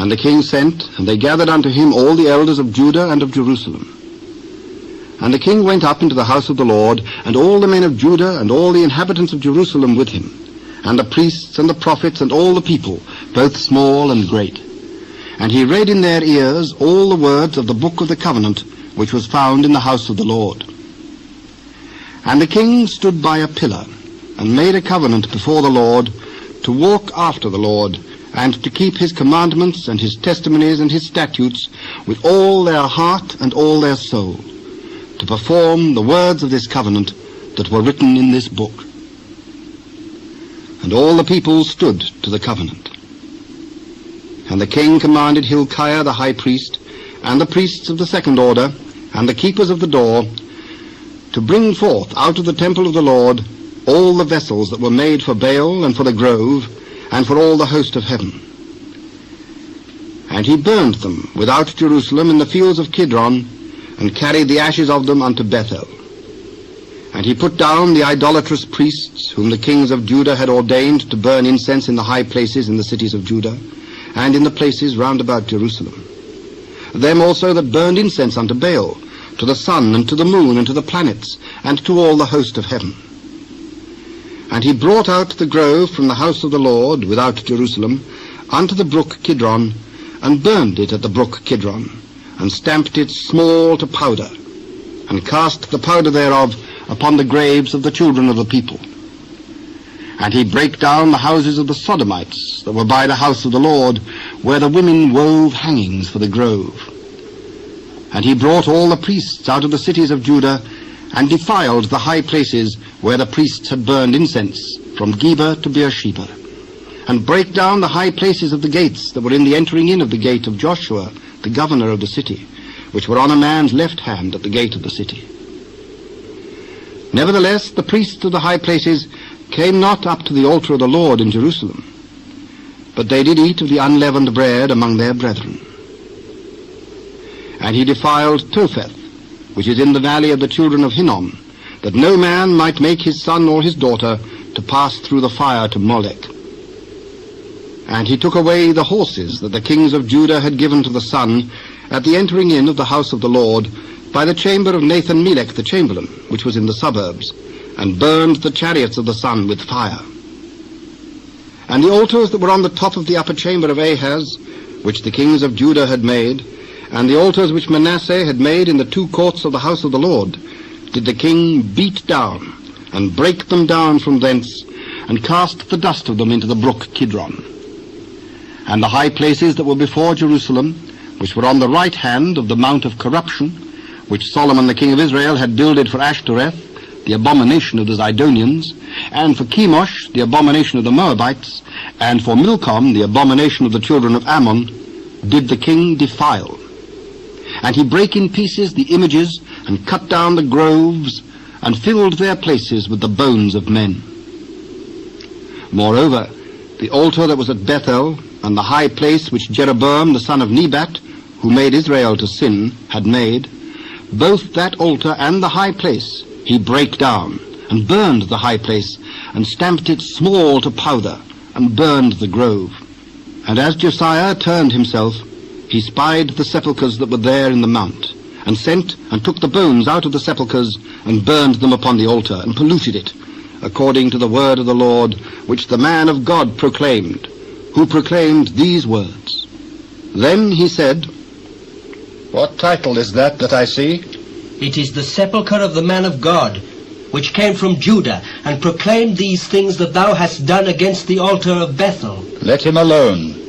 And the king sent, and they gathered unto him all the elders of Judah and of Jerusalem. And the king went up into the house of the Lord, and all the men of Judah and all the inhabitants of Jerusalem with him, and the priests and the prophets and all the people, both small and great. And he read in their ears all the words of the book of the covenant, which was found in the house of the Lord. And the king stood by a pillar, and made a covenant before the Lord, to walk after the Lord, and to keep his commandments and his testimonies and his statutes with all their heart and all their soul, to perform the words of this covenant that were written in this book. And all the people stood to the covenant. And the king commanded Hilkiah the high priest, and the priests of the second order, and the keepers of the door, to bring forth out of the temple of the Lord all the vessels that were made for Baal and for the grove, and for all the host of heaven. And he burned them without Jerusalem in the fields of Kidron, and carried the ashes of them unto Bethel. And he put down the idolatrous priests, whom the kings of Judah had ordained to burn incense in the high places in the cities of Judah, and in the places round about Jerusalem. Them also that burned incense unto Baal, to the sun, and to the moon, and to the planets, and to all the host of heaven. And he brought out the grove from the house of the Lord, without Jerusalem, unto the brook Kidron, and burned it at the brook Kidron, and stamped it small to powder, and cast the powder thereof upon the graves of the children of the people. And he brake down the houses of the Sodomites that were by the house of the Lord, where the women wove hangings for the grove. And he brought all the priests out of the cities of Judah, and defiled the high places where the priests had burned incense, from Geba to Beersheba, and brake down the high places of the gates that were in the entering in of the gate of Joshua, the governor of the city, which were on a man's left hand at the gate of the city. Nevertheless, the priests of the high places came not up to the altar of the Lord in Jerusalem, but they did eat of the unleavened bread among their brethren. And he defiled Topheth, which is in the valley of the children of Hinnom, that no man might make his son or his daughter to pass through the fire to Molech. And he took away the horses that the kings of Judah had given to the sun at the entering in of the house of the Lord, by the chamber of Nathan-Melech the chamberlain, which was in the suburbs, and burned the chariots of the sun with fire. And the altars that were on the top of the upper chamber of Ahaz, which the kings of Judah had made, and the altars which Manasseh had made in the two courts of the house of the Lord, did the king beat down, and break them down from thence, and cast the dust of them into the brook Kidron. And the high places that were before Jerusalem, which were on the right hand of the mount of corruption, which Solomon the king of Israel had builded for Ashtoreth, the abomination of the Zidonians, and for Chemosh, the abomination of the Moabites, and for Milcom, the abomination of the children of Ammon, did the king defile. And he brake in pieces the images, and cut down the groves, and filled their places with the bones of men. Moreover, the altar that was at Bethel, and the high place which Jeroboam the son of Nebat, who made Israel to sin, had made, both that altar and the high place he brake down, and burned the high place, and stamped it small to powder, and burned the grove. And as Josiah turned himself, he spied the sepulchres that were there in the mount, and sent and took the bones out of the sepulchres, and burned them upon the altar, and polluted it, according to the word of the Lord, which the man of God proclaimed, who proclaimed these words. Then he said, What title is that I see? It is the sepulchre of the man of God, which came from Judah, and proclaimed these things that thou hast done against the altar of Bethel. Let him alone.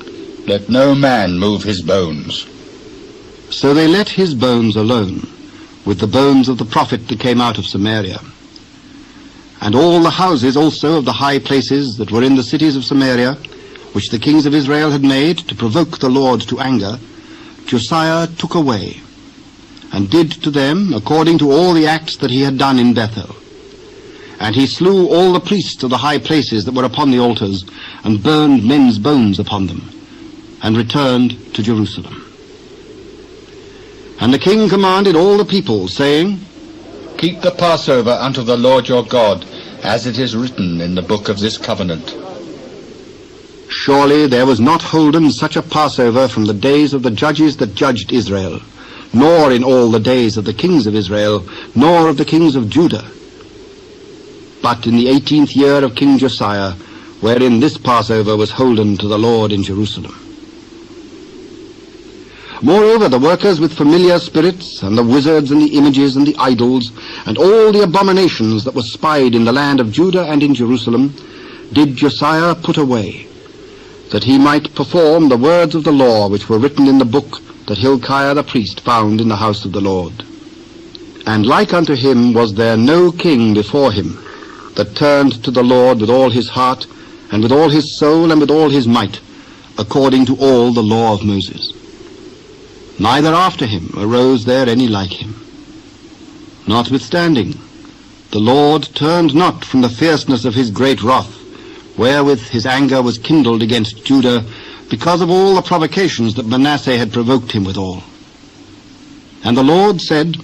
Let no man move his bones. So they let his bones alone, with the bones of the prophet that came out of Samaria. And all the houses also of the high places that were in the cities of Samaria, which the kings of Israel had made to provoke the Lord to anger, Josiah took away, and did to them according to all the acts that he had done in Bethel. And he slew all the priests of the high places that were upon the altars, and burned men's bones upon them, and returned to Jerusalem. And the king commanded all the people, saying, Keep the Passover unto the Lord your God, as it is written in the book of this covenant. Surely there was not holden such a Passover from the days of the judges that judged Israel, nor in all the days of the kings of Israel, nor of the kings of Judah. But in the 18th year of King Josiah, wherein this Passover was holden to the Lord in Jerusalem. Moreover, the workers with familiar spirits, and the wizards, and the images, and the idols, and all the abominations that were spied in the land of Judah and in Jerusalem, did Josiah put away, that he might perform the words of the law which were written in the book that Hilkiah the priest found in the house of the Lord. And like unto him was there no king before him, that turned to the Lord with all his heart, and with all his soul, and with all his might, according to all the law of Moses. Neither after him arose there any like him. Notwithstanding, the Lord turned not from the fierceness of his great wrath, wherewith his anger was kindled against Judah, because of all the provocations that Manasseh had provoked him withal. And the Lord said,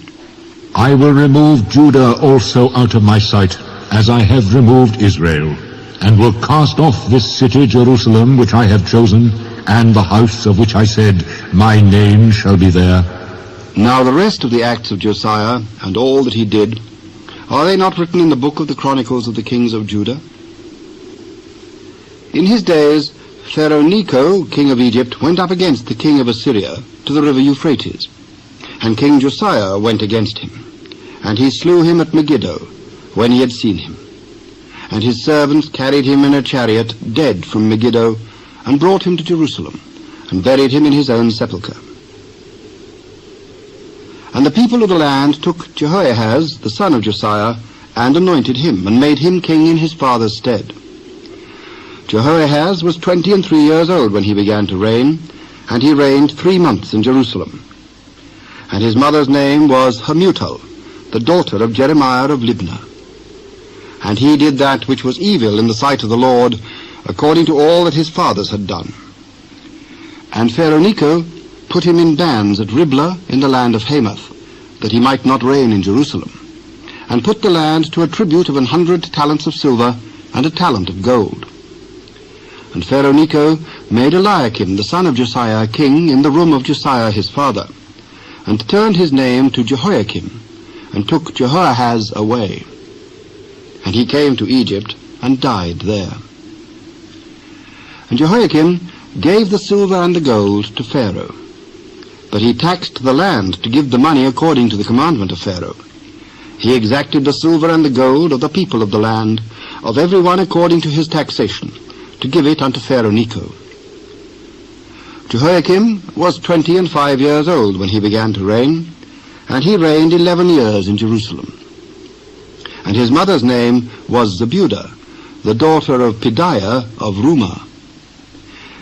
I will remove Judah also out of my sight, as I have removed Israel, and will cast off this city Jerusalem which I have chosen, and the house of which I said, my name shall be there. Now the rest of the acts of Josiah, and all that he did, are they not written in the book of the Chronicles of the kings of Judah? In his days, Pharaoh Necho, king of Egypt, went up against the king of Assyria to the river Euphrates, and King Josiah went against him, and he slew him at Megiddo, when he had seen him. And his servants carried him in a chariot, dead from Megiddo, and brought him to Jerusalem, and buried him in his own sepulchre. And the people of the land took Jehoahaz, the son of Josiah, and anointed him, and made him king in his father's stead. Jehoahaz was 23 years old when he began to reign, and he reigned 3 months in Jerusalem. And his mother's name was Hamutal, the daughter of Jeremiah of Libnah. And he did that which was evil in the sight of the Lord, according to all that his fathers had done. And Pharaoh Necho put him in bands at Riblah in the land of Hamath, that he might not reign in Jerusalem, and put the land to a tribute of 100 talents of silver and a talent of gold. And Pharaoh Necho made Eliakim the son of Josiah king in the room of Josiah his father, and turned his name to Jehoiakim, and took Jehoahaz away. And he came to Egypt, and died there. And Jehoiakim gave the silver and the gold to Pharaoh, but he taxed the land to give the money according to the commandment of Pharaoh. He exacted the silver and the gold of the people of the land, of every one according to his taxation, to give it unto Pharaoh Necho. Jehoiakim was 25 years old when he began to reign, and he reigned 11 years in Jerusalem. And his mother's name was Zebudah, the daughter of Pedaiah of Rumah.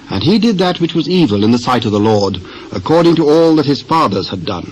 And he did that which was evil in the sight of the Lord, according to all that his fathers had done.